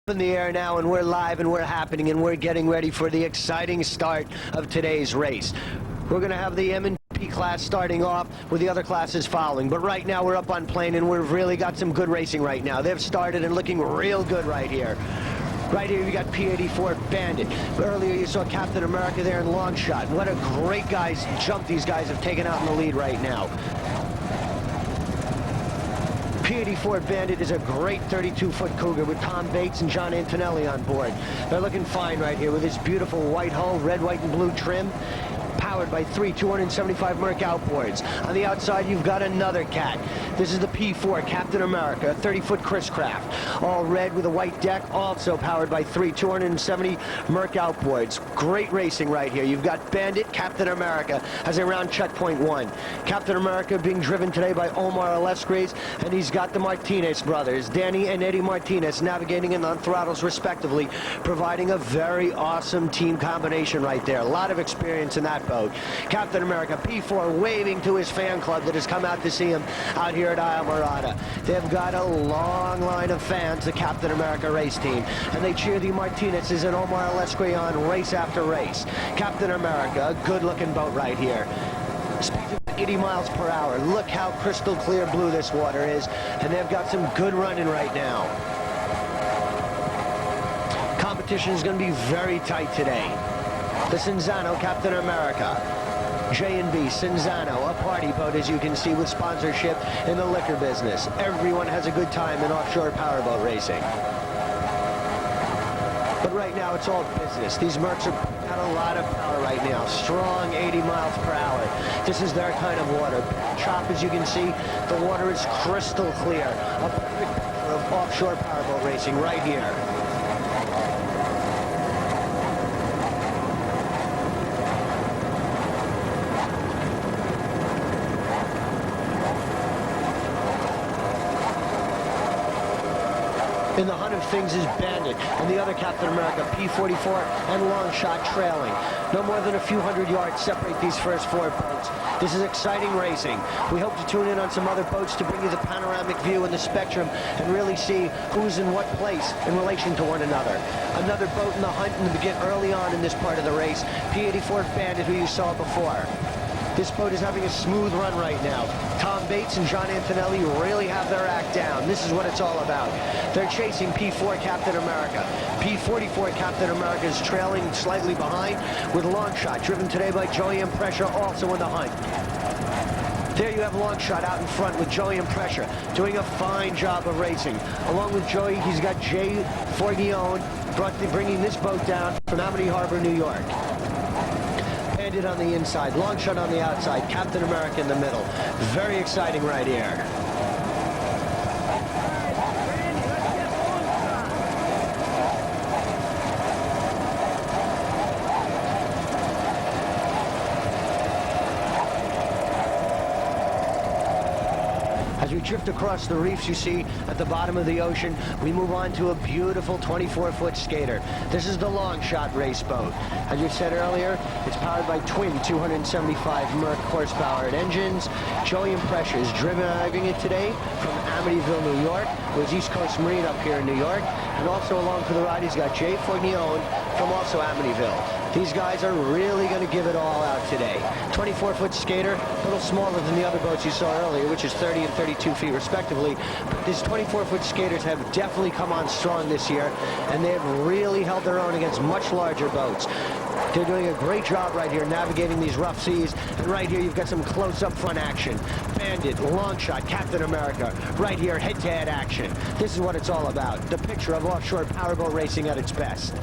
In the air now, and we're live and we're happening and we're getting ready for the exciting start of today's race. We're going to have the M&P class starting off with the other classes following, but right now we're up on plane and we've really got some good racing right now. They've started and looking real good right here. Right here you got P84 Bandit. Earlier you saw Captain America there in long shot. What a great jump these guys have taken out in the lead right now. P84 Bandit is a great 32-foot Cougar with Tom Bates and John Antonelli on board. They're looking fine right here with this beautiful white hull, red, white, and blue trim, powered by three 275 Merc outboards. On the outside, you've got another cat. This is the P4 Captain America, a 30-foot Chris Craft, all red with a white deck, also powered by three 270 Merc outboards. Great racing right here. You've got Bandit, Captain America, as a round checkpoint one. Captain America being driven today by Omar Alescres, and he's got the Martinez brothers, Danny and Eddie Martinez, navigating in on throttles respectively, providing a very awesome team combination right there. A lot of experience in that boat. Captain America, P4, waving to his fan club that has come out to see him out here at Islamorada. They've got a long line of fans, the Captain America race team, and they cheer the Martinez's and Omar Alescre on race after race. Captain America, a good-looking boat right here. Speeds of 80 miles per hour. Look how crystal clear blue this water is, and they've got some good running right now. Competition is going to be very tight today. The Cinzano Captain America, J&B Cinzano, a party boat, as you can see, with sponsorship in the liquor business. Everyone has a good time in offshore powerboat racing. But right now it's all business. These Mercs are putting out a lot of power right now. Strong 80 miles per hour. This is their kind of water. Chop, as you can see, the water is crystal clear. A perfect picture of offshore powerboat racing right here. In the hunt of things is Bandit and the other Captain America, P44 and Longshot trailing. No more than a few hundred yards separate these first four boats. This is exciting racing. We hope to tune in on some other boats to bring you the panoramic view and the spectrum and really see who's in what place in relation to one another. Another boat in the hunt in the beginning early on in this part of the race, P84 Bandit, who you saw before. This boat is having a smooth run right now. Tom Bates and John Antonelli really have their act down. This is what it's all about. They're chasing P4 Captain America. P44 Captain America is trailing slightly behind with Longshot, driven today by Joey and Pressure, also in the hunt. There you have Longshot out in front with Joey and Pressure, doing a fine job of racing. Along with Joey, he's got Jay Forgione, bringing this boat down from Amity Harbor, New York. Bandit on the inside, Longshot on the outside, Captain America in the middle. Very exciting right here. As we drift across the reefs you see at the bottom of the ocean, we move on to a beautiful 24-foot skater. This is the Longshot race boat. As you said earlier, it's powered by twin 275 Merc horsepowered engines. Joey and Pressure is driving it today from Amityville, New York, with East Coast Marine up here in New York. And also along for the ride, he's got Jay Forgione from also Amityville. These guys are really going to give it all out today. 24-foot skater, a little smaller than the other boats you saw earlier, which is 30 and 32 feet respectively. But these 24-foot skaters have definitely come on strong this year, and they have really held their own against much larger boats. They're doing a great job right here navigating these rough seas. And right here you've got some close-up front action. Bandit, Longshot, Captain America. Right here, head-to-head action. This is what it's all about. The picture of offshore powerboat racing at its best.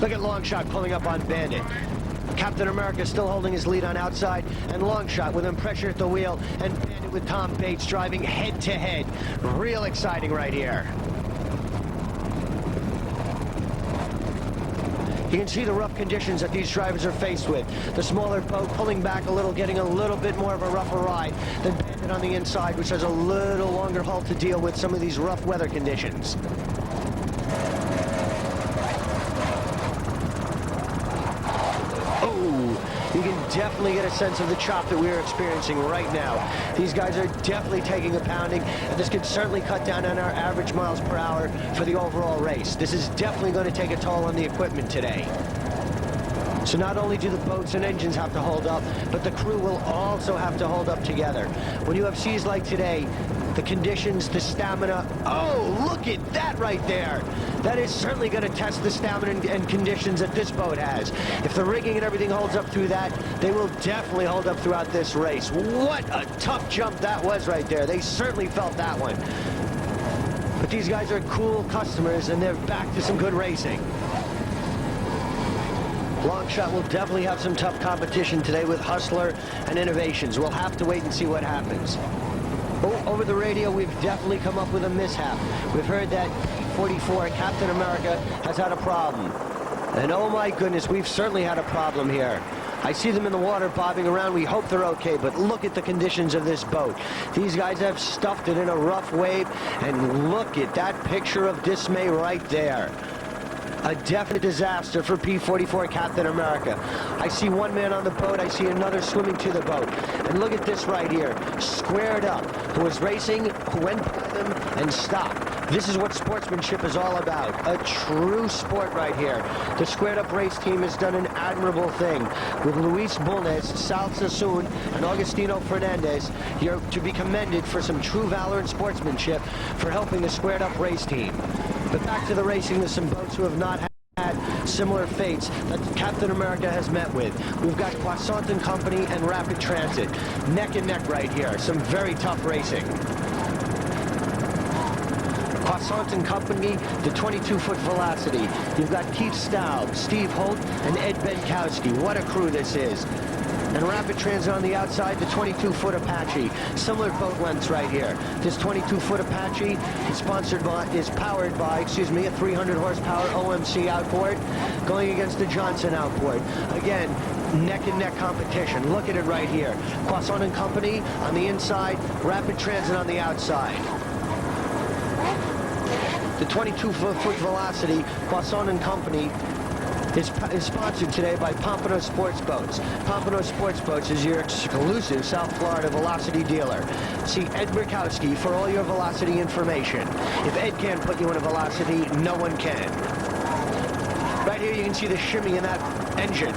Look at Longshot pulling up on Bandit. Captain America still holding his lead on outside, and Longshot with him Pressure at the wheel, and Bandit with Tom Bates driving head-to-head. Real exciting right here. You can see the rough conditions that these drivers are faced with. The smaller boat pulling back a little, getting a little bit more of a rougher ride than Bandit on the inside, which has a little longer hull to deal with some of these rough weather conditions. definitely get a sense of the chop that we're experiencing right now. These guys are definitely taking a pounding, and this could certainly cut down on our average miles per hour for the overall race. This is definitely going to take a toll on the equipment today. So not only do the boats and engines have to hold up, but the crew will also have to hold up together. When you have seas like today, the conditions, the stamina, oh, look at that right there. That is certainly going to test the stamina and conditions that this boat has. If the rigging and everything holds up through that, they will definitely hold up throughout this race. What a tough jump that was right there. They certainly felt that one. But these guys are cool customers, and they're back to some good racing. Longshot will definitely have some tough competition today with Hustler and Innovations. We'll have to wait and see what happens. Over the radio, we've definitely come up with a mishap. We've heard that 44 Captain America has had a problem. And oh my goodness, we've certainly had a problem here. I see them in the water bobbing around. We hope they're okay, but look at the conditions of this boat. These guys have stuffed it in a rough wave, and look at that picture of dismay right there. A definite disaster for P-44 Captain America. I see one man on the boat, I see another swimming to the boat. And look at this right here, squared up, who was racing, who went by them, and stopped. This is what sportsmanship is all about, a true sport right here. The squared up race team has done an admirable thing. With Luis Bulnes, Sal Sassoon, and Augustino Fernandez, you're to be commended for some true valor and sportsmanship for helping the squared up race team. But back to the racing, there's some boats who have not had similar fates that Captain America has met with. We've got Croissant and Company and Rapid Transit. Neck and neck right here. Some very tough racing. Croissant and Company, the 22-foot Velocity. You've got Keith Staub, Steve Holt, and Ed Benkowski. What a crew this is. And Rapid Transit on the outside, the 22-foot Apache. Similar boat lengths right here. This 22-foot Apache is powered by, a 300 horsepower OMC outboard going against the Johnson outboard. Again, neck and neck competition. Look at it right here. Croissant and Company on the inside, Rapid Transit on the outside. The 22-foot Velocity, Croissant and Company, is sponsored today by Pompano Sports Boats. Pompano Sports Boats is your exclusive South Florida Velocity dealer. See Ed Berkowski for all your Velocity information. If Ed can't put you in a Velocity, no one can. Right here you can see the shimmy in that engine.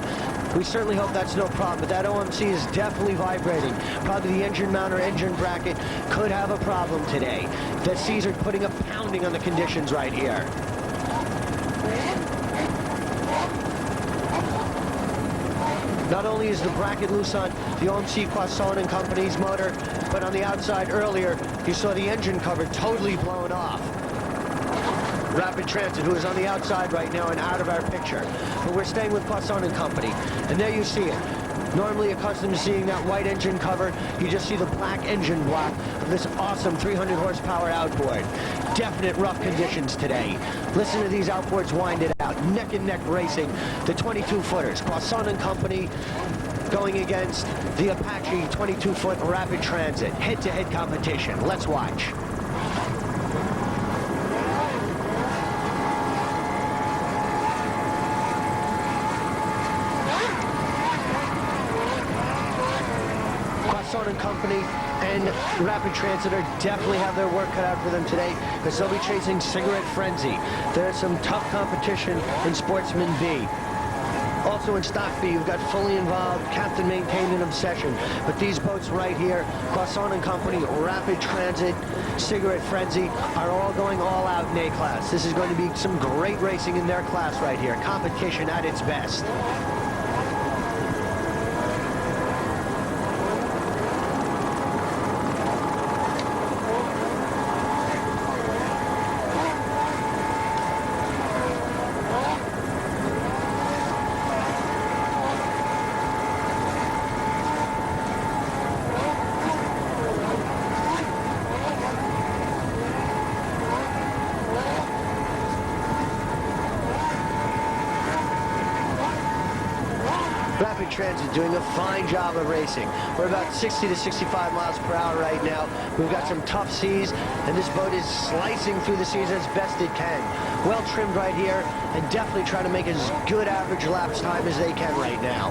We certainly hope that's no problem, but that OMC is definitely vibrating. Probably the engine mount or engine bracket could have a problem today. The seas are putting a pounding on the conditions right here. Not only is the bracket loose on the OMC Croissant and Company's motor, but on the outside earlier, you saw the engine cover totally blown off. Rapid Transit, who is on the outside right now and out of our picture. But we're staying with Croissant and Company. And there you see it. Normally accustomed to seeing that white engine cover, you just see the black engine block of this awesome 300 horsepower outboard. Definite rough conditions today. Listen to these outboards wind it out. Neck and neck racing, the 22-footers. Croissant and Company going against the Apache 22-foot Rapid Transit. Head-to-head competition. Let's watch. And Company and Rapid Transit definitely have their work cut out for them today because they'll be chasing Cigarette Frenzy. There's some tough competition in Sportsman B. Also in Stock B, you've got Fully Involved, Captain Maintained, and Obsession. But these boats right here, Croissant and Company, Rapid Transit, Cigarette Frenzy, are all going all out in A class. This is going to be some great racing in their class right here. Competition at its best. Rapid Transit doing a fine job of racing. We're about 60 to 65 miles per hour right now. We've got some tough seas, and this boat is slicing through the seas as best it can. Well trimmed right here, and definitely trying to make as good average laps time as they can right now.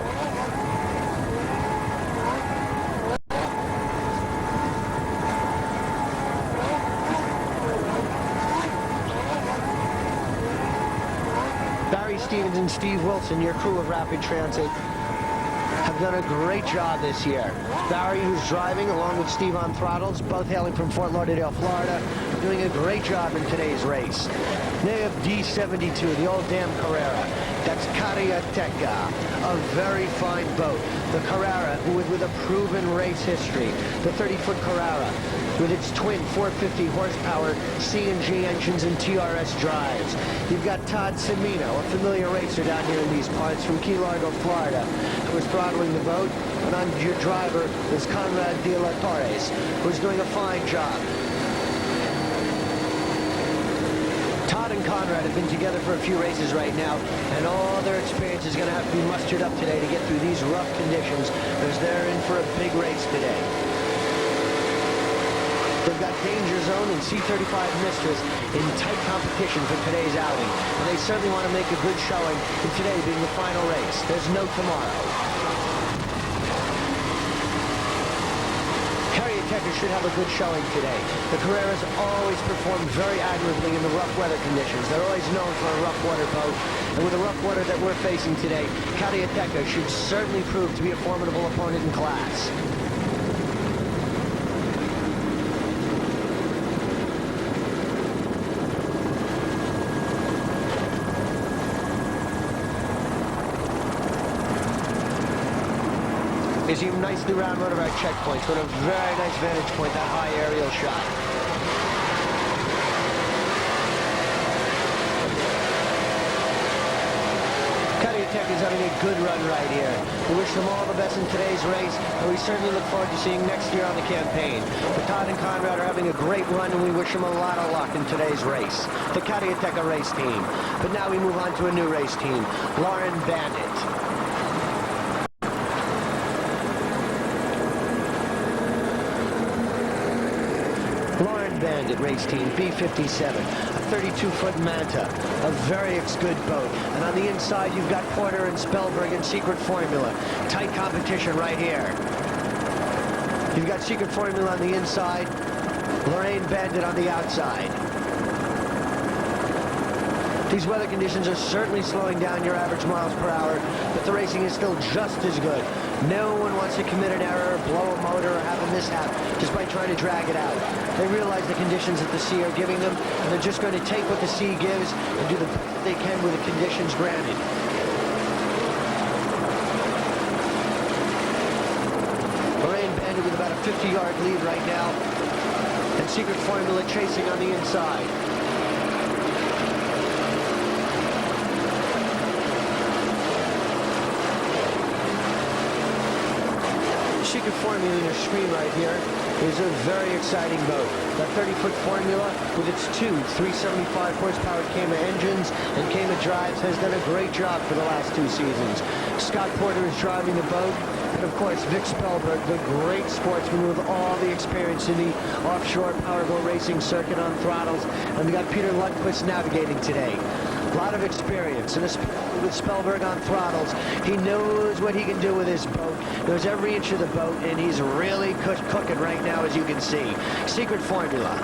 Stevens and Steve Wilson, your crew of Rapid Transit, have done a great job this year. Barry, who's driving, along with Steve on throttles, both hailing from Fort Lauderdale, Florida, are doing a great job in today's race. They have D72, the old damn Carrera. That's Carrera, a very fine boat. The Carrera, with a proven race history. The 30-foot Carrera, with its twin 450 horsepower CNG engines and TRS drives. You've got Todd Cimino, a familiar racer down here in these parts from Key Largo, Florida, who is throttling the boat. And on your driver is Conrad de la Torres, who's doing a fine job. Todd and Conrad have been together for a few races right now, and all their experience is going to have to be mustered up today to get through these rough conditions, as they're in for a big race today. They've got Danger Zone and C-35 Mistress in tight competition for today's outing, and they certainly want to make a good showing in today being the final race. There's no tomorrow. Should have a good showing today. The Carreras always perform very admirably in the rough weather conditions. They're always known for a rough water boat, and with the rough water that we're facing today, Carrera should certainly prove to be a formidable opponent in class. You see him nicely round one of our checkpoints with a very nice vantage point, that high aerial shot. Carrera is having a good run right here. We wish them all the best in today's race, and we certainly look forward to seeing next year on the campaign. But Todd and Conrad are having a great run, and we wish them a lot of luck in today's race. The Carrera race team. But now we move on to a new race team, Lauren Bandit. Bandit race team, B57, a 32-foot Manta, a very good boat. And on the inside, you've got Porter and Spellberg and Secret Formula. Tight competition right here. You've got Secret Formula on the inside, Lorraine Bandit on the outside. These weather conditions are certainly slowing down your average miles per hour, but the racing is still just as good. No one wants to commit an error, blow a motor, or have a mishap just by trying to drag it out. They realize the conditions that the sea are giving them, and they're just going to take what the sea gives and do the best they can with the conditions granted. Lorraine Bandit with about a 50-yard lead right now, and Secret Formula chasing on the inside. Secret Formula in your screen right here is a very exciting boat. That 30-foot Formula with its two 375 horsepower Kama engines and Kama drives has done a great job for the last two seasons. Scott Porter is driving the boat, and of course Vic Spellberg, the great sportsman with all the experience in the offshore powerboat racing circuit on throttles, and we got Peter Lundquist navigating today. A lot of experience, and especially with Spellberg on throttles, he knows what he can do with his boat, knows every inch of the boat, and he's really cooking right now, as you can see. Secret Formula.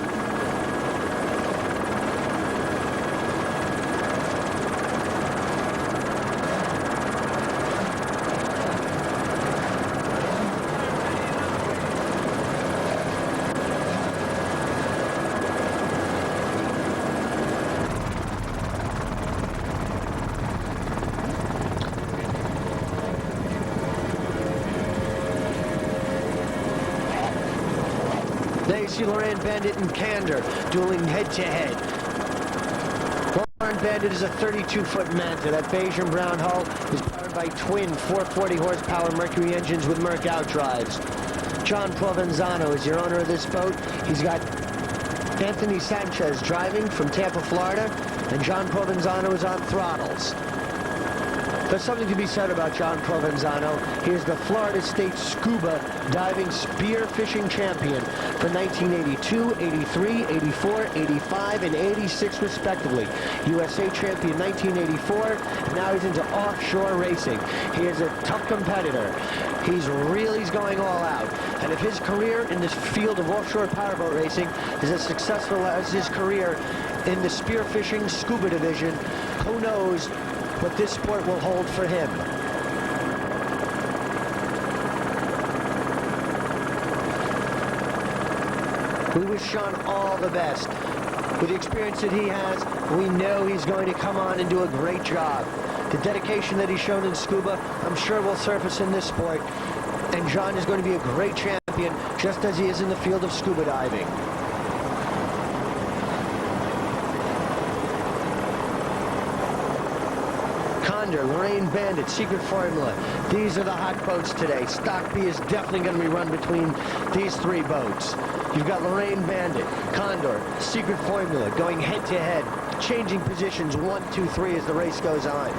There you see Lorraine Bandit and Candor dueling head-to-head. Lauren Bandit is a 32-foot Manta. That beige and brown hull is powered by twin 440 horsepower Mercury engines with Merc outdrives. John Provenzano is your owner of this boat. He's got Anthony Sanchez driving from Tampa, Florida, and John Provenzano is on throttles. There's something to be said about John Provenzano. He is the Florida State Scuba Diving Spear Fishing Champion for 1982, 83, 84, 85, and 86 respectively. USA Champion 1984, and now he's into offshore racing. He is a tough competitor. He's going all out. And if his career in this field of offshore powerboat racing is as successful as his career in the spearfishing scuba division, who knows what this sport will hold for him. We wish Sean all the best. With the experience that he has, we know he's going to come on and do a great job. The dedication that he's shown in scuba, I'm sure will surface in this sport. And John is going to be a great champion, just as he is in the field of scuba diving. Condor, Lorraine Bandit, Secret Formula. These are the hot boats today. Stock B is definitely going to be run between these three boats. You've got Lorraine Bandit, Condor, Secret Formula going head-to-head, changing positions 1, 2, 3 as the race goes on.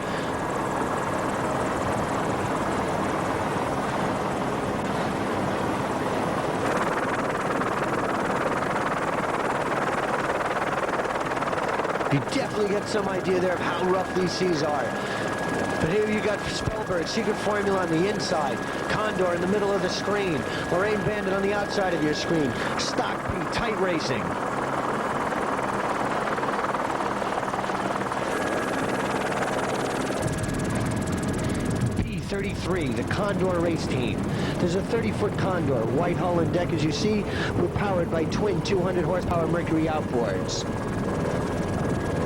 You definitely get some idea there of how rough these seas are. But here you got Spellberg, Secret Formula on the inside, Condor in the middle of the screen, Lorraine Bandit on the outside of your screen, Stock B, tight racing. B-33, the Condor race team. There's a 30-foot Condor, white hull and deck as you see. We're powered by twin 200 horsepower Mercury outboards.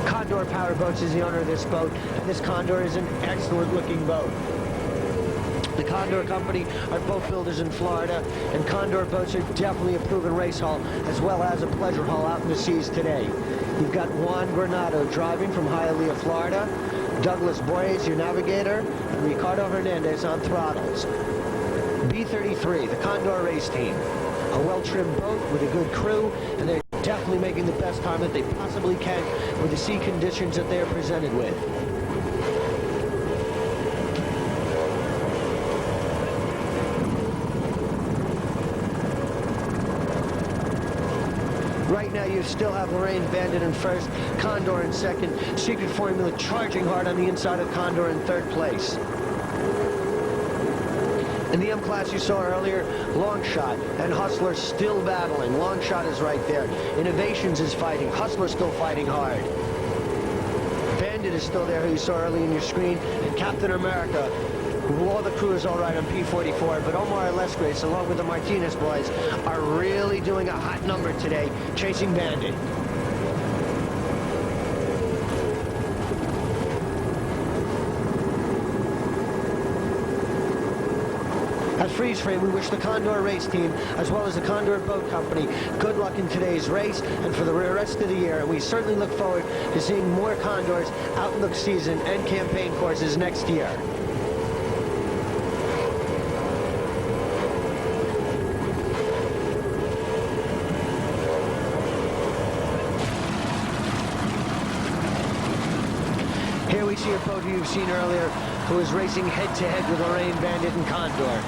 Condor Powerboats is the owner of this boat, and this Condor is an excellent looking boat. The Condor Company are boat builders in Florida, and Condor boats are definitely a proven race hull as well as a pleasure hull out in the seas today. You've got Juan Granado driving from Hialeah, Florida, Douglas Boyes, your navigator, and Ricardo Hernandez on throttles. B-33, the Condor race team. A well-trimmed boat with a good crew, and they're definitely making the best time that they possibly can with the sea conditions that they are presented with. Right now you still have Lorraine Bandit in first, Condor in second, Secret Formula charging hard on the inside of Condor in third place. In the M class you saw earlier, Longshot and Hustler still battling. Longshot is right there. Innovations is fighting. Hustler still fighting hard. Bandit is still there, who you saw early in your screen. And Captain America, who all the crew is all right on P-44, but Omar Lesgrace, along with the Martinez boys, are really doing a hot number today, chasing Bandit. At Freeze Frame, we wish the Condor race team, as well as the Condor Boat Company, good luck in today's race and for the rest of the year. And we certainly look forward to seeing more Condors out in the season and campaign courses next year. Here we see a boat who you've seen earlier, who is racing head-to-head with Lorraine Bandit and Condor.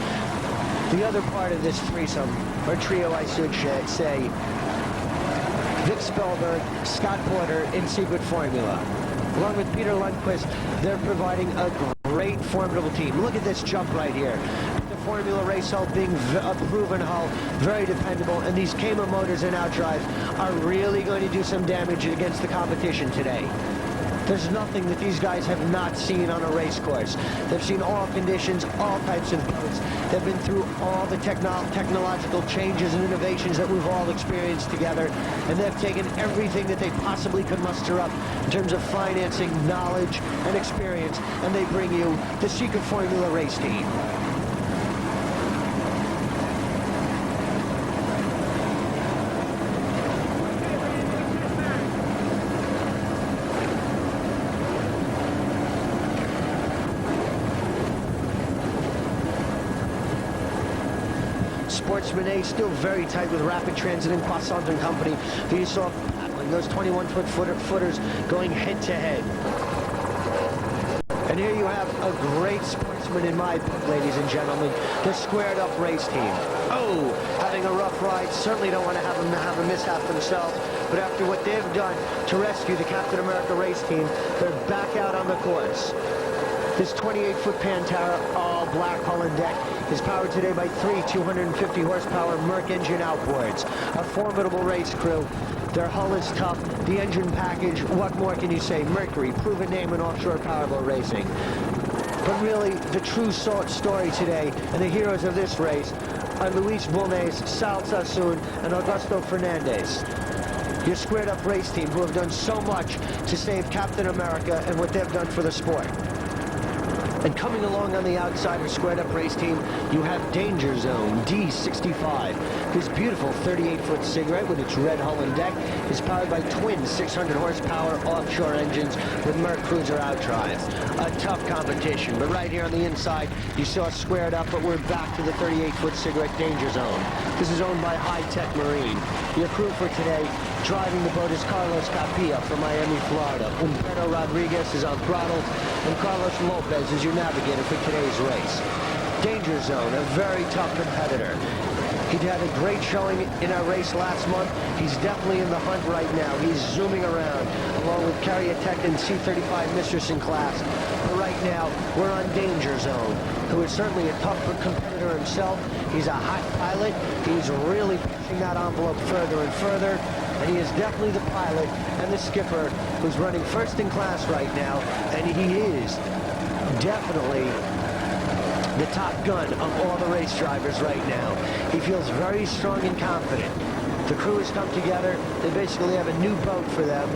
The other part of this threesome, or trio I should say, Vic Spellberg, Scott Porter in Secret Formula. Along with Peter Lundquist, they're providing a great, formidable team. Look at this jump right here. The Formula race hull being a proven hull, very dependable, and these Kama motors and outdrives are really going to do some damage against the competition today. There's nothing that these guys have not seen on a race course. They've seen all conditions, all types of boats. They've been through all the technological changes and innovations that we've all experienced together. And they've taken everything that they possibly could muster up in terms of financing, knowledge, and experience. And they bring you the Secret Formula race team. Sportsman A still very tight with Rapid Transit and Croissant and Company. Who you saw battling those 21-foot footers going head-to-head. And here you have a great sportsman in my book, ladies and gentlemen, the Squared Up race team. Oh, having a rough ride. Certainly don't want to have them have a mishap themselves. But after what they've done to rescue the Captain America race team, they're back out on the course. This 28-foot Pantera, all black hull and deck, is powered today by three 250 horsepower Merc engine outboards. A formidable race crew. Their hull is tough. The engine package, what more can you say? Mercury, proven name in offshore powerboat racing. But really, the true story today, and the heroes of this race, are Luis Bulnes, Sal Sassoon, and Augusto Fernandez. Your squared-up race team who have done so much to save Captain America and what they've done for the sport. And coming along on the outside of squared-up race team, you have Danger Zone D65. This beautiful 38-foot cigarette with its red hull and deck is powered by twin 600-horsepower offshore engines with Merc Cruiser outdrives. A tough competition, but right here on the inside, you saw squared up, but we're back to the 38-foot cigarette Danger Zone. This is owned by High Tech Marine. Your crew for today, driving the boat is Carlos Capilla from Miami, Florida. Humberto Rodriguez is on throttles, and Carlos Lopez is your navigator for today's race. Danger Zone, a very tough competitor. He had a great showing in our race last month. He's definitely in the hunt right now. He's zooming around, along with Carrera and C35 Mistress in class. But right now, we're on Danger Zone, who is certainly a tough competitor himself. He's a hot pilot. He's really pushing that envelope further and further. And he is definitely the pilot and the skipper who's running first in class right now. And he is definitely the top gun of all the race drivers right now. He feels very strong and confident. The crew has come together. They basically have a new boat for them.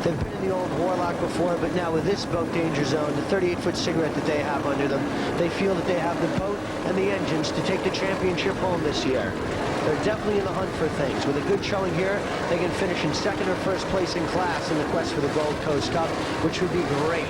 They've been in the old Warlock before, but now with this boat, Danger Zone, the 38-foot cigarette that they have under them, they feel that they have the boat and the engines to take the championship home this year. They're definitely in the hunt for things. With a good showing here, they can finish in second or first place in class in the quest for the Gold Coast Cup, which would be great.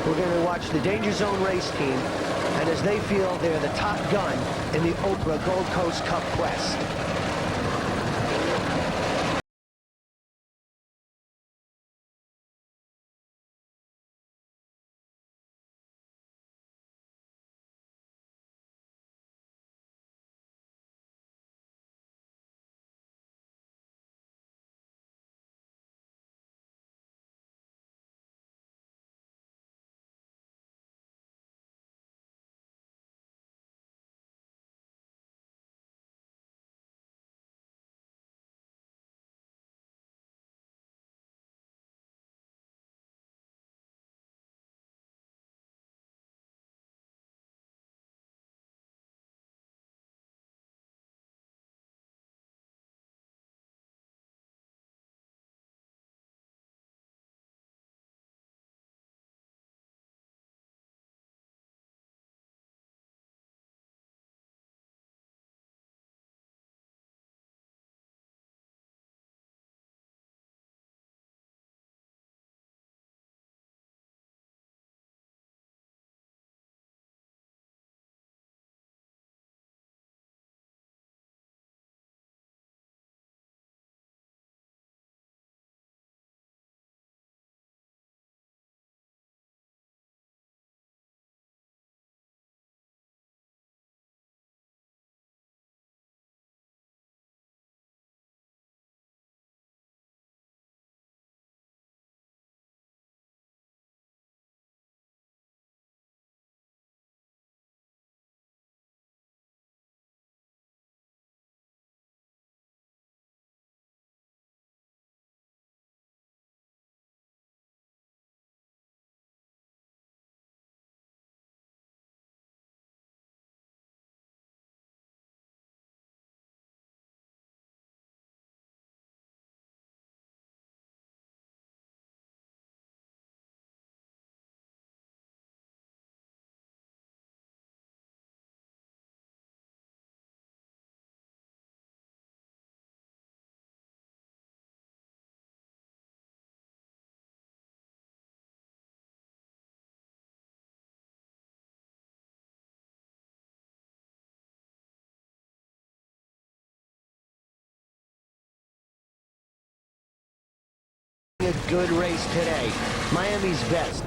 We're going to watch the Danger Zone race team, and as they feel they're the top gun in the Oprah Gold Coast Cup quest. A good race today. Miami's best.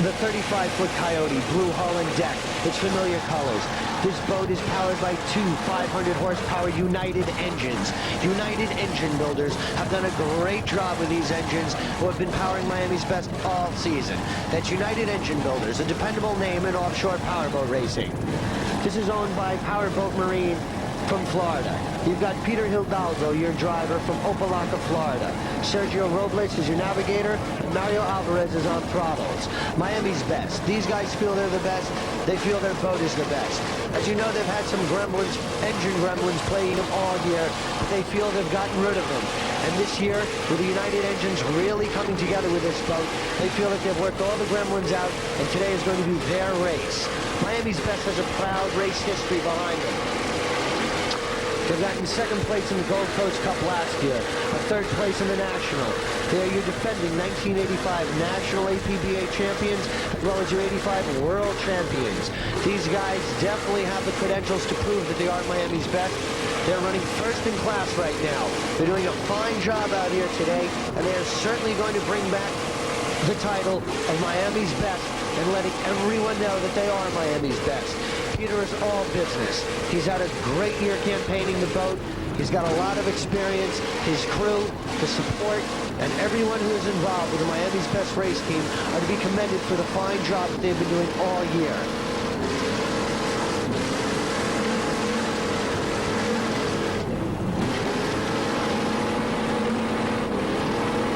The 35-foot Coyote, blue hull and deck, its familiar colors. This boat is powered by two 500-horsepower United engines. United Engine Builders have done a great job with these engines who have been powering Miami's best all season. That's United Engine Builders, a dependable name in offshore powerboat racing. This is owned by Powerboat Marine from Florida. You've got Peter Hidalgo, your driver, from Opelika, Florida. Sergio Robles is your navigator, and Mario Alvarez is on throttles. Miami's best. These guys feel they're the best. They feel their boat is the best. As you know, they've had some gremlins, engine gremlins, plaguing them all year, but they feel they've gotten rid of them. And this year, with the United Engines really coming together with this boat, they feel that they've worked all the gremlins out, and today is going to be their race. Miami's best has a proud race history behind them. They've gotten second place in the Gold Coast Cup last year, a third place in the National. They are your defending 1985 National APBA champions, as well as your 85 World Champions. These guys definitely have the credentials to prove that they are Miami's best. They're running first in class right now. They're doing a fine job out here today, and they are certainly going to bring back the title of Miami's best and letting everyone know that they are Miami's best. Peter is all business. He's had a great year campaigning the boat. He's got a lot of experience. His crew, the support, and everyone who is involved with the Miami's Best race team are to be commended for the fine job that they've been doing all year.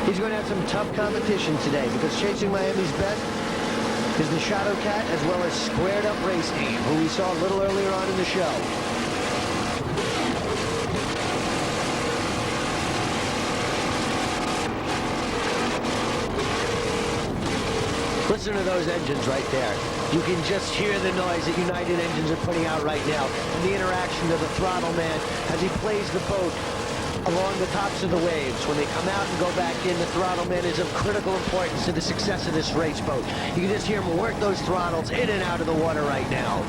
He's going to have some tough competition today because chasing Miami's Best is the Shadow Cat as well as Squared Up Race Team, who we saw a little earlier on in the show. Listen to those engines right there. You can just hear the noise that United Engines are putting out right now, and the interaction of the throttle man as he plays the boat along the tops of the waves. When they come out and go back in, the throttle man is of critical importance to the success of this race boat. You can just hear him work those throttles in and out of the water right now.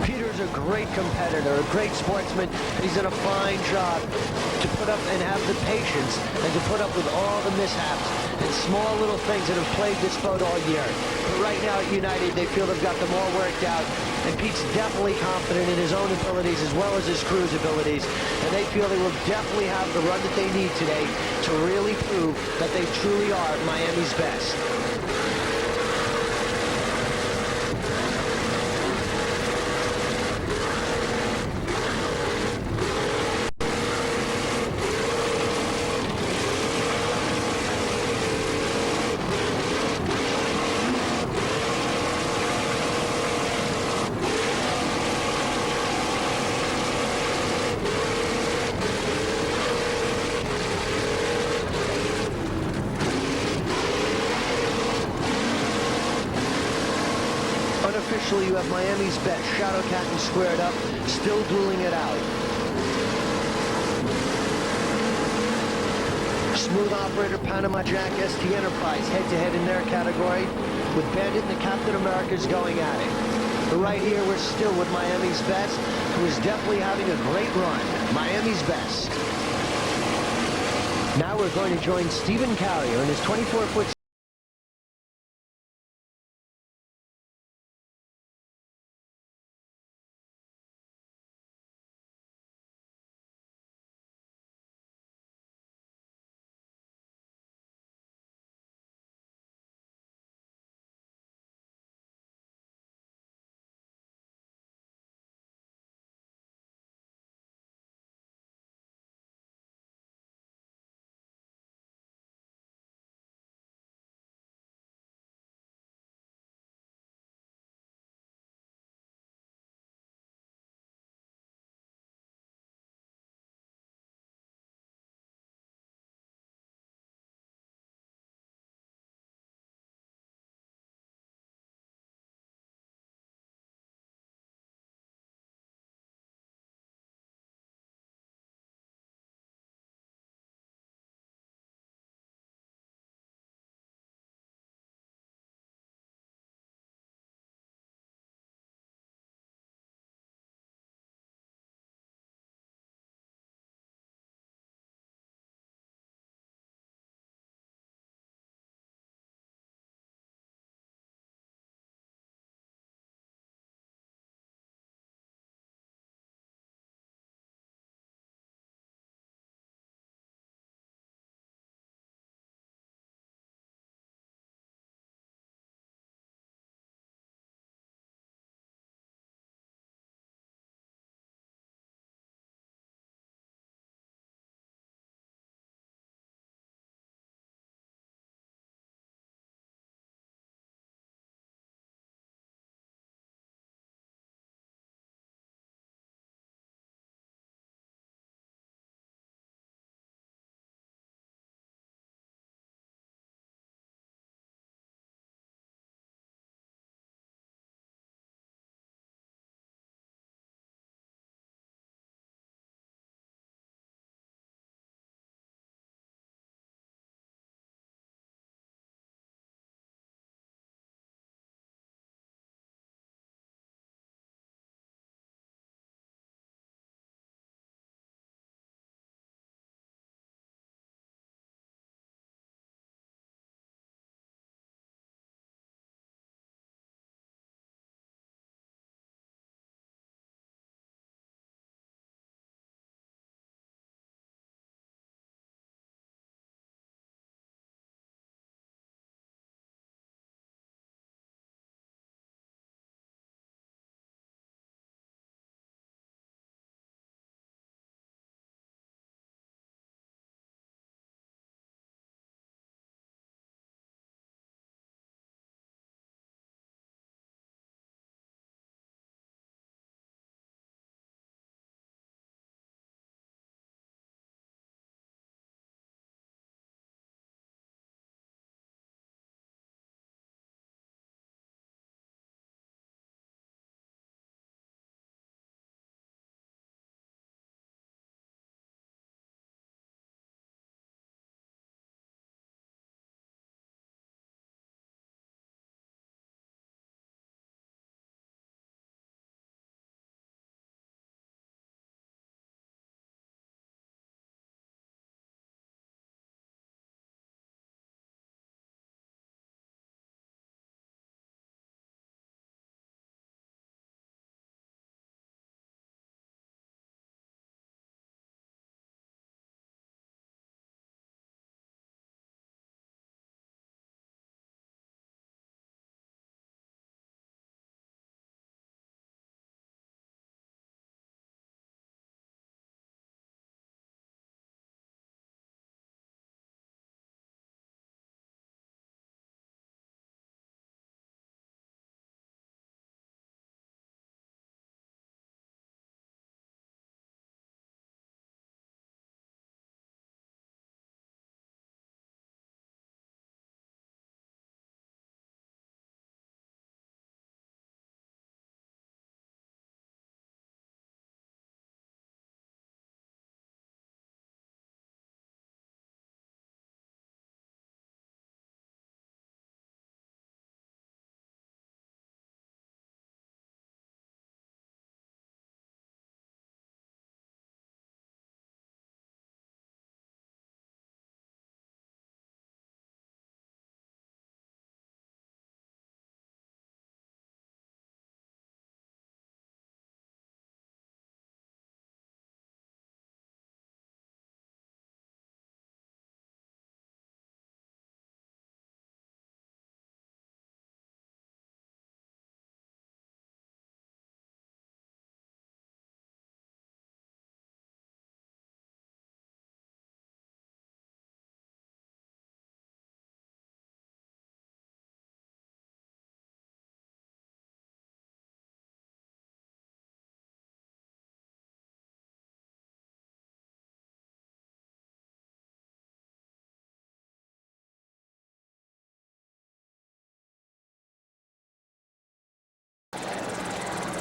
Peter's a great competitor, a great sportsman, and he's done a fine job to put up and have the patience and to put up with all the mishaps and small little things that have plagued this boat all year. But right now at United, they feel they've got them all worked out. And Pete's definitely confident in his own abilities as well as his crew's abilities. And they feel they will definitely have the run that they need today to really prove that they truly are Miami's best. Unofficially, you have Miami's Best, Shadow Cat and Squared Up, still dueling it out. Smooth Operator, Panama Jack, ST Enterprise, head-to-head in their category, with Bandit and the Captain Americas going at it. But right here, we're still with Miami's Best, who is definitely having a great run. Miami's Best. Now we're going to join Stephen Carrier in his 24-foot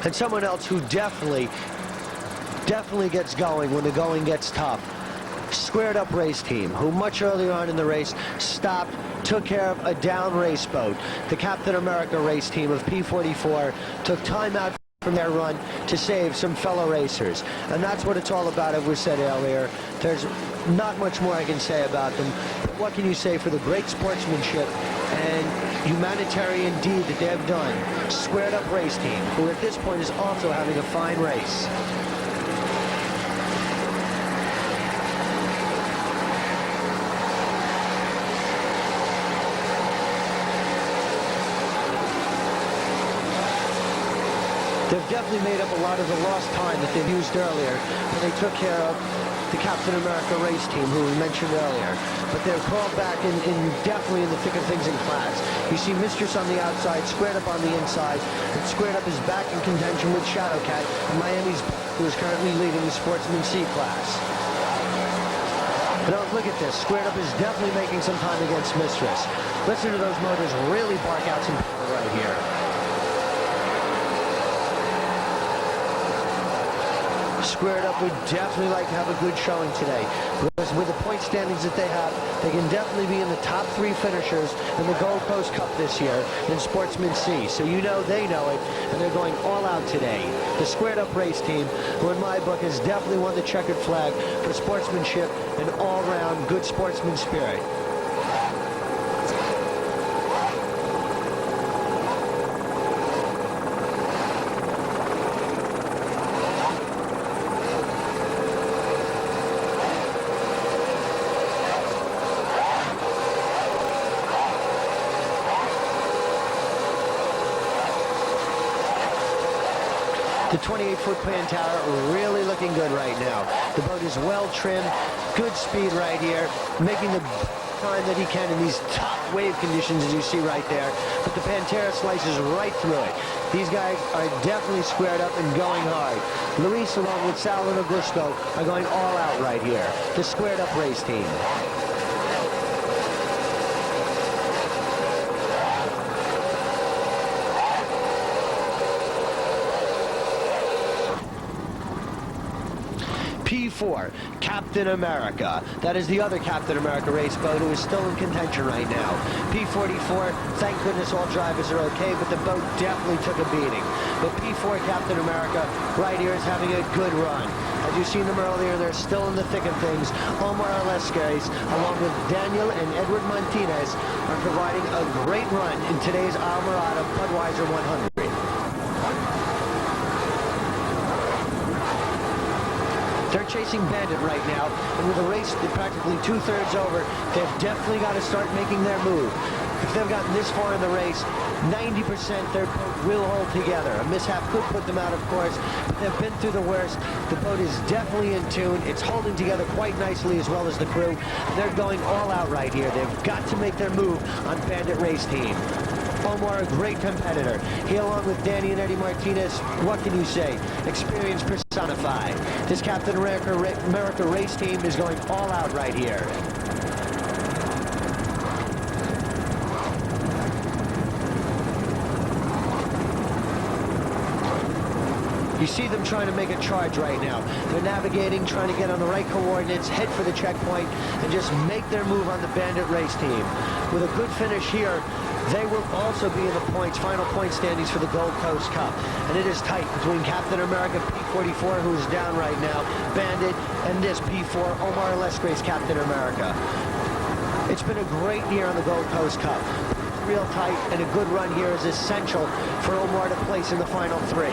And someone else who definitely gets going when the going gets tough. Squared Up race team, who much earlier on in the race stopped, took care of a down race boat. The Captain America race team of P44 took time out from their run to save some fellow racers. And that's what it's all about, as we said earlier. There's not much more I can say about them. But what can you say for the great sportsmanship and humanitarian deed that they have done? Squared Up race team, who at this point is also having a fine race. They've definitely made up a lot of the lost time that they've used earlier when they took care of the Captain America race team, who we mentioned earlier. But they're called back in definitely in the thick of things in class. You see Mistress on the outside, Squared Up on the inside, and Squared Up is back in contention with Shadowcat and Miami's, who is currently leading the Sportsman C class. Now look at this, Squared Up is definitely making some time against Mistress. Listen to those motors really bark out some power right here. Squared Up would definitely like to have a good showing today, because with the point standings that they have, they can definitely be in the top 3 finishers in the Gold Coast Cup this year in Sportsman C. So you know they know it, and they're going all out today. The Squared Up race team, who in my book has definitely won the checkered flag for sportsmanship and all-round good sportsman spirit. The 28-foot Pantera really looking good right now. The boat is well trimmed, good speed right here, making the time that he can in these tough wave conditions, as you see right there. But the Pantera slices right through it. These guys are definitely squared up and going hard. Luis, along with Sal and Augusto, are going all out right here. The Squared Up race team. P4, Captain America. That is the other Captain America race boat, who is still in contention right now. P44, thank goodness all drivers are okay, but the boat definitely took a beating. But P4 Captain America right here is having a good run. As you've seen them earlier, they're still in the thick of things. Omar Alesquez, along with Daniel and Edward Martinez, are providing a great run in today's Almirada Budweiser 100. They're chasing Bandit right now, and with the race practically 2/3 over, they've definitely got to start making their move. If they've gotten this far in the race, 90% their boat will hold together. A mishap could put them out, of course, but they've been through the worst. The boat is definitely in tune. It's holding together quite nicely, as well as the crew. They're going all out right here. They've got to make their move on Bandit race team. Omar, a great competitor. He, along with Danny and Eddie Martinez, what can you say? Experience personified. This Captain America race team is going all out right here. You see them trying to make a charge right now. They're navigating, trying to get on the right coordinates, head for the checkpoint, and just make their move on the Bandit race team. With a good finish here, they will also be in the final point standings for the Gold Coast Cup. And it is tight between Captain America P44, who is down right now, Bandit, and this P4, Omar Alesquez Captain America. It's been a great year on the Gold Coast Cup. Real tight, and a good run here is essential for Omar to place in the final 3.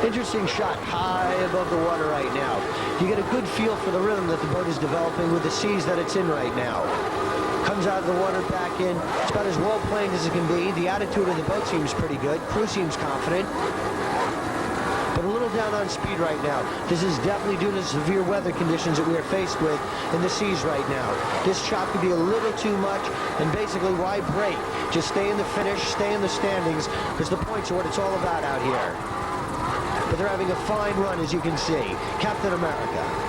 Interesting shot high above the water right now. You get a good feel for the rhythm that the boat is developing with the seas that it's in right now. Comes out of the water, back in. It's about as well-planed as it can be. The attitude of the boat seems pretty good. Crew seems confident. but a little down on speed right now. This is definitely due to severe weather conditions that we are faced with in the seas right now. This chop could be a little too much, and basically, why break? Just stay in the finish, stay in the standings, because the points are what it's all about out here. But they're having a fine run, as you can see. Captain America.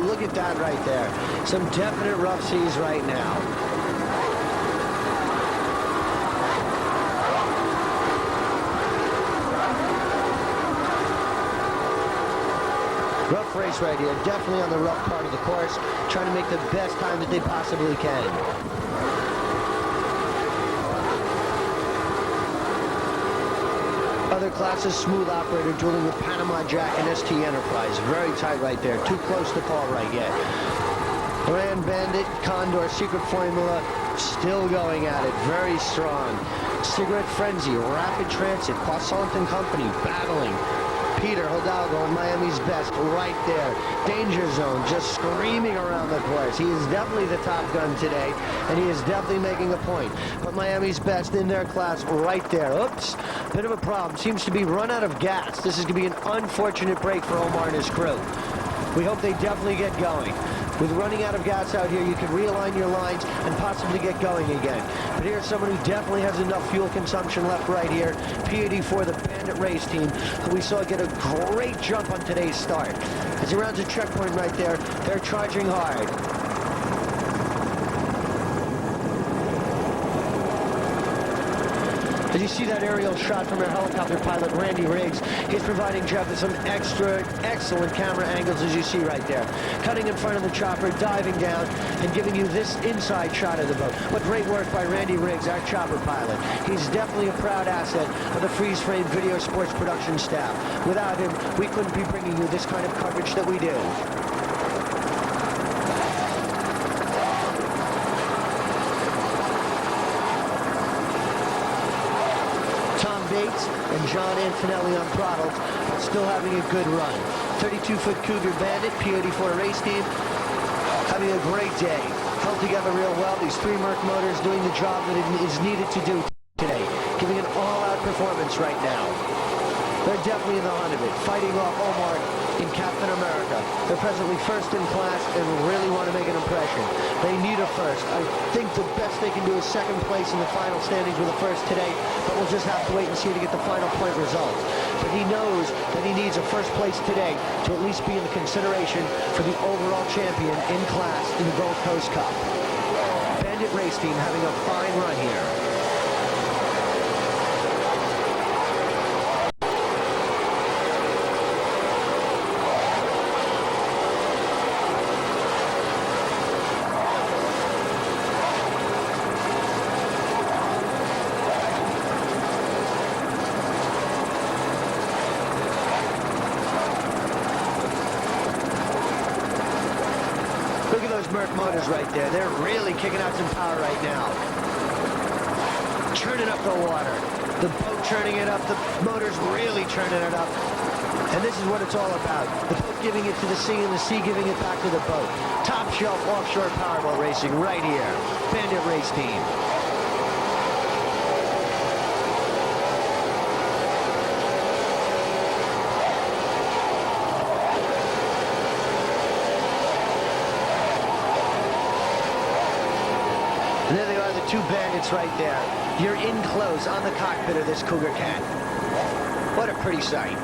Look at that right there. Some definite rough seas right now. Rough race right here. Definitely on the rough part of the course. Trying to make the best time that they possibly can. Other classes, smooth operator dueling with Panama Jack and ST Enterprise. Very tight right there. Too close to call right yet. Grand Bandit, Condor, Secret Formula, still going at it. Very strong. Cigarette Frenzy, Rapid Transit, Croissant and Company, battling. Peter Hidalgo and Miami's Best right there. Danger Zone just screaming around the course. He is definitely the top gun today, and he is definitely making a point. But Miami's Best in their class right there. Oops, bit of a problem. Seems to be run out of gas. This is going to be an unfortunate break for Omar and his crew. We hope they definitely get going. With running out of gas out here, you can realign your lines and possibly get going again. But here's someone who definitely has enough fuel consumption left right here. P84, the Bandit race team, who we saw get a great jump on today's start. As he rounds a checkpoint right there, they're charging hard. As you see that aerial shot from our helicopter pilot, Randy Riggs, he's providing Jeff with some excellent camera angles, as you see right there. Cutting in front of the chopper, diving down, and giving you this inside shot of the boat. What great work by Randy Riggs, our chopper pilot. He's definitely a proud asset of the Freeze Frame Video Sports production staff. Without him, we couldn't be bringing you this kind of coverage that we do. Bates and John Antonelli on throttles, but still having a good run. 32-foot Cougar Bandit, P84 race team, having a great day. Held together real well. These three Merc motors doing the job that it is needed to do today. Giving an all-out performance right now. They're definitely in the hunt of it, fighting off Omar in Captain America. They're presently first in class and really want to make an impression. They need a first. I think the best they can do is second place in the final standings with a first today, but we'll just have to wait and see to get the final point results. But he knows that he needs a first place today to at least be in the consideration for the overall champion in class in the Gold Coast Cup. Bandit race team having a fine run here. Look at those Merc motors right there. They're really kicking out some power right now. Churning up the water. The boat churning it up. The motor's really churning it up. And this is what it's all about. The boat giving it to the sea and the sea giving it back to the boat. Top shelf offshore powerboat racing right here. Bandit race team. And there they are, the two bandits right there. You're in close on the cockpit of this Cougar Cat. What a pretty sight.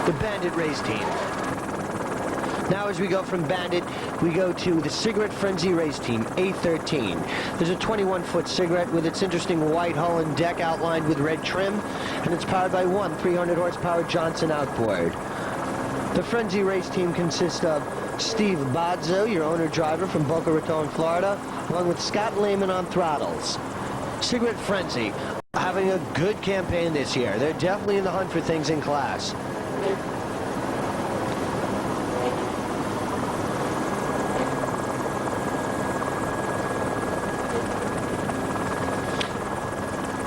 the Bandit race team. Now as we go from Bandit, we go to the Cigarette Frenzy race team, A13. There's a 21-foot Cigarette with its interesting white hull and deck outlined with red trim, and it's powered by one 300 horsepower Johnson outboard. The Frenzy race team consists of Steve Bazzo, your owner-driver from Boca Raton, Florida, along with Scott Lehman on throttles. Cigarette Frenzy having a good campaign this year. They're definitely in the hunt for things in class.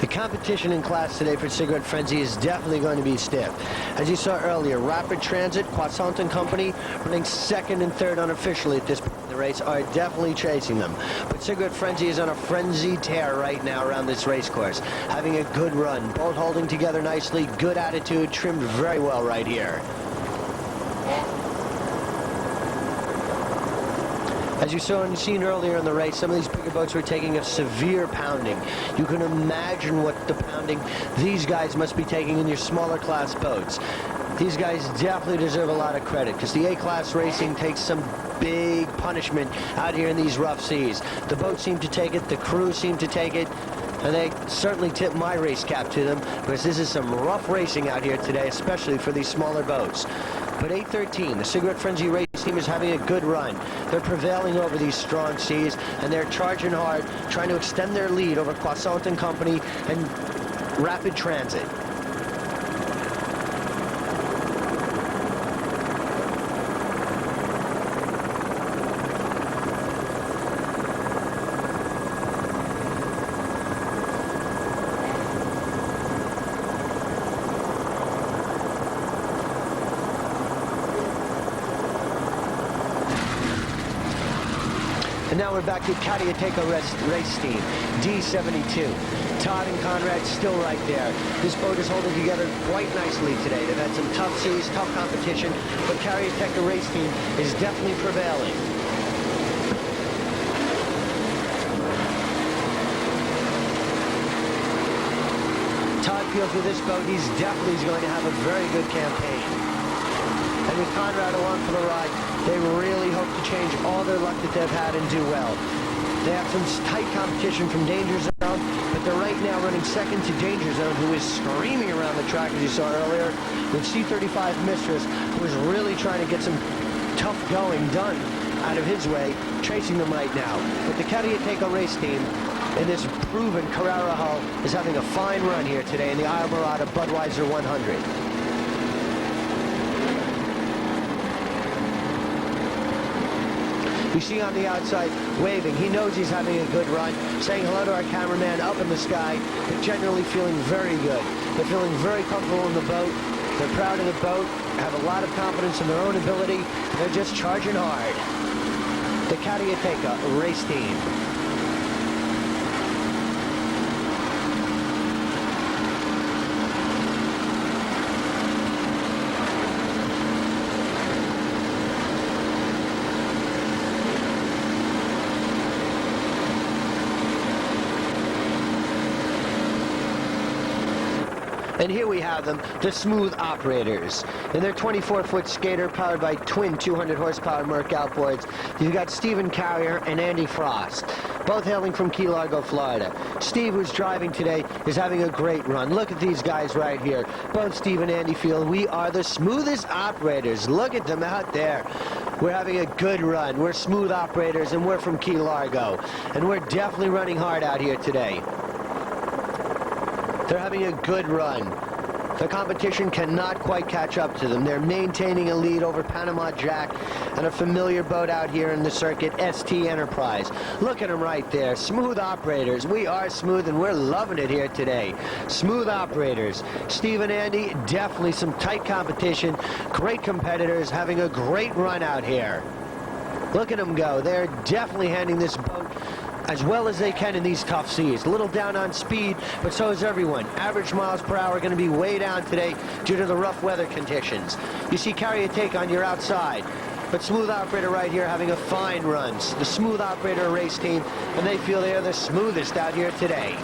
The competition in class today for Cigarette Frenzy is definitely going to be stiff. As you saw earlier, Rapid Transit, Croissant and Company, running second and third unofficially at this point in the race, are definitely chasing them. But Cigarette Frenzy is on a frenzied tear right now around this race course, having a good run, both holding together nicely, good attitude, trimmed very well right here. As you saw and seen earlier in the race, some of these bigger boats were taking a severe pounding. You can imagine what the pounding these guys must be taking in your smaller class boats. These guys definitely deserve a lot of credit because the A-class racing takes some big punishment out here in these rough seas. The boats seem to take it, the crew seem to take it, and they certainly tip my race cap to them because this is some rough racing out here today, especially for these smaller boats. But A13, the Cigarette Frenzy race team, is having a good run. They're prevailing over these strong seas, and they're charging hard, trying to extend their lead over Croissant and Company and Rapid Transit. And now we're back to Carrera race team, D72. Todd and Conrad still right there. This boat is holding together quite nicely today. They've had some tough seas, tough competition, but Carrera race team is definitely prevailing. Todd feels with this boat, he's definitely going to have a very good campaign. And with Conrad along for the ride, they really hope to change all their luck that they've had and do well. They have some tight competition from Danger Zone, but they're right now running second to Danger Zone, who is screaming around the track, as you saw earlier, with C35 Mistress, who is really trying to get some tough going done out of his way, chasing them right now. But the Carrera race team in this proven Carrera hull is having a fine run here today in the Isle Morada Budweiser 100. You see on the outside waving. He knows he's having a good run, saying hello to our cameraman up in the sky. They're generally feeling very good. They're feeling very comfortable in the boat. They're proud of the boat, have a lot of confidence in their own ability. They're just charging hard. The Carrera race team. And here we have them, the Smooth Operators. In their 24-foot skater powered by twin 200 horsepower Merc outboards, you've got Stephen Carrier and Andy Frost, both hailing from Key Largo, Florida. Steve, who's driving today, is having a great run. Look at these guys right here. Both Steve and Andy feel we are the smoothest operators. Look at them out there. We're having a good run. We're smooth operators, and we're from Key Largo. And we're definitely running hard out here today. They're having a good run. The competition cannot quite catch up to them. They're maintaining a lead over Panama Jack and a familiar boat out here in the circuit, ST Enterprise. Look at them right there. Smooth operators. We are smooth and we're loving it here today. Smooth operators. Steve and Andy, definitely some tight competition. Great competitors, having a great run out here. Look at them go. They're definitely handling this boat as well as they can in these tough seas. A little down on speed, but so is everyone. Average miles per hour are going to be way down today due to the rough weather conditions. You see Carrera on your outside, but Smooth Operator right here having a fine run. The Smooth Operator race team, and they feel they are the smoothest out here today.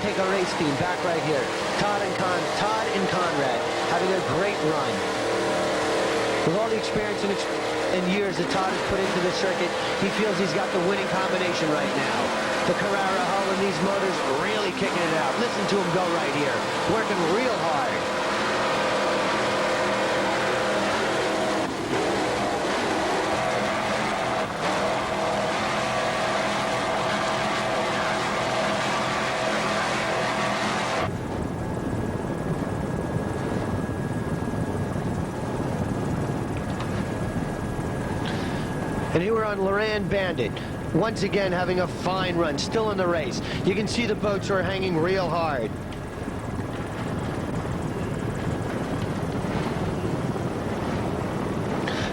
take a race team back right here. Todd and Conrad having a great run. With all the experience and years that Todd has put into the circuit, he feels he's got the winning combination right now. The Carrera hull and these motors really kicking it out. Listen to him go right here, working real hard. And here we're on Loran Bandit, once again having a fine run, still in the race. You can see the boats are hanging real hard.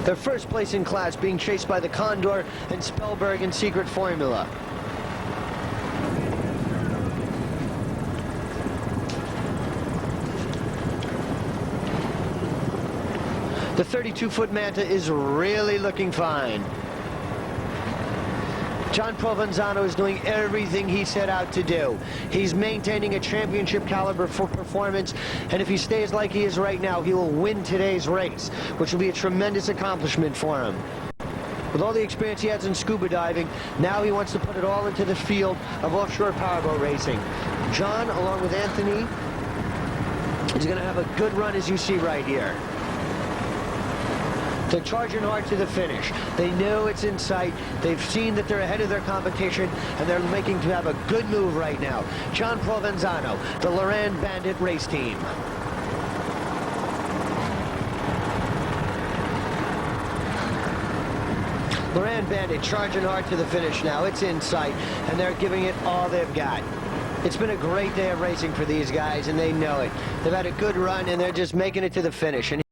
They're first place in class, being chased by the Condor and Spellberg and Secret Formula. The 32-foot Manta is really looking fine. John Provenzano is doing everything he set out to do. He's maintaining a championship caliber for performance, and if he stays like he is right now, he will win today's race, which will be a tremendous accomplishment for him. With all the experience he has in scuba diving, now he wants to put it all into the field of offshore powerboat racing. John, along with Anthony, is going to have a good run, as you see right here. They're charging hard to the finish. They know it's in sight. They've seen that they're ahead of their competition, and they're making to have a good move right now. John Provenzano, the Loran Bandit race team. Loran Bandit charging hard to the finish now. It's in sight, and they're giving it all they've got. It's been a great day of racing for these guys, and they know it. They've had a good run, and they're just making it to the finish. And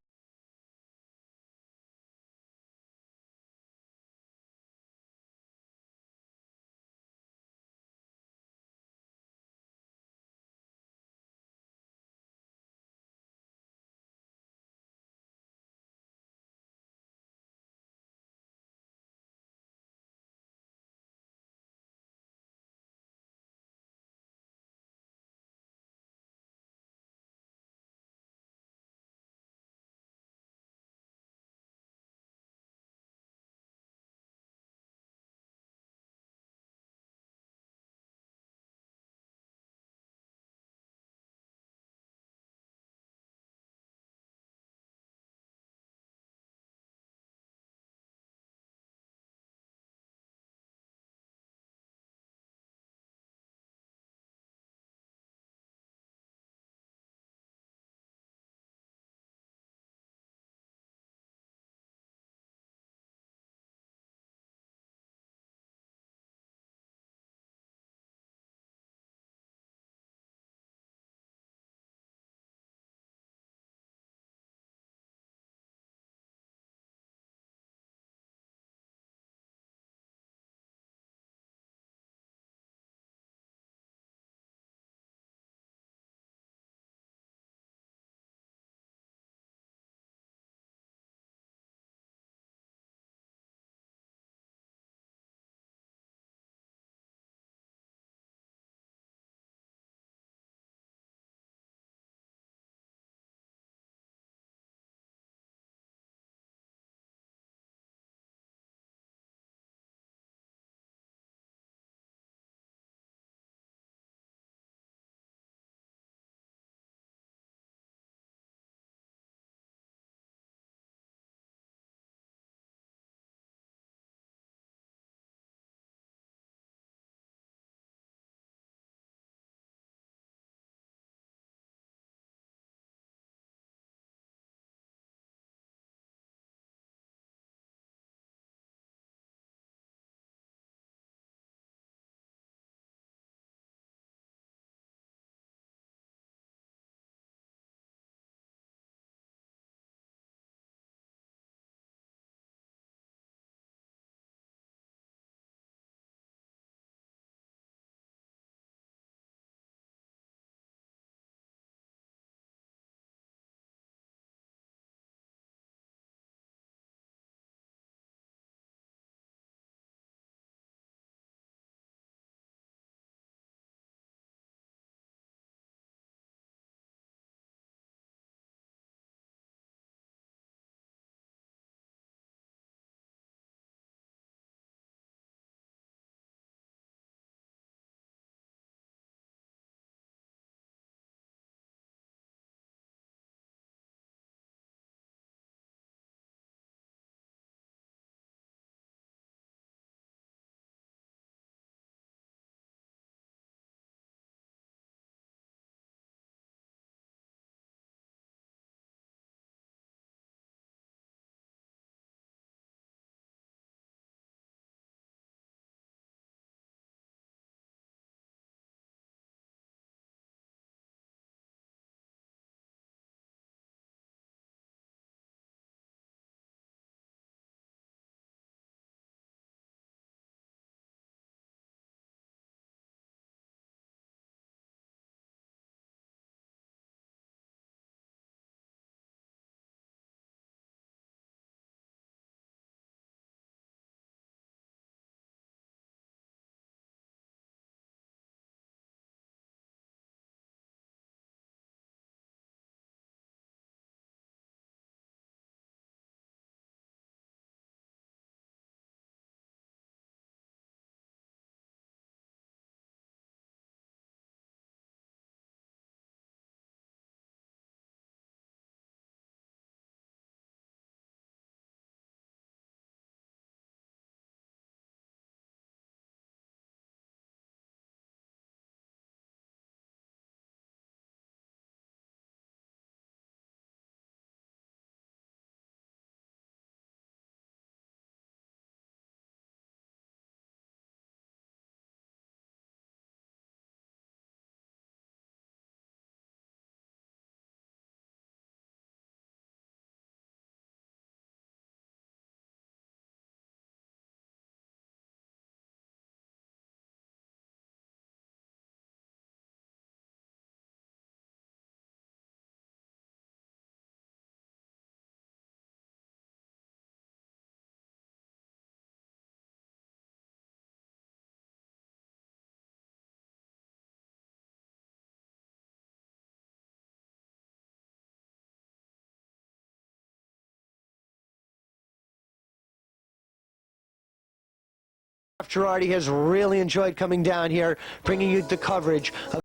Girardi has really enjoyed coming down here, bringing you the coverage of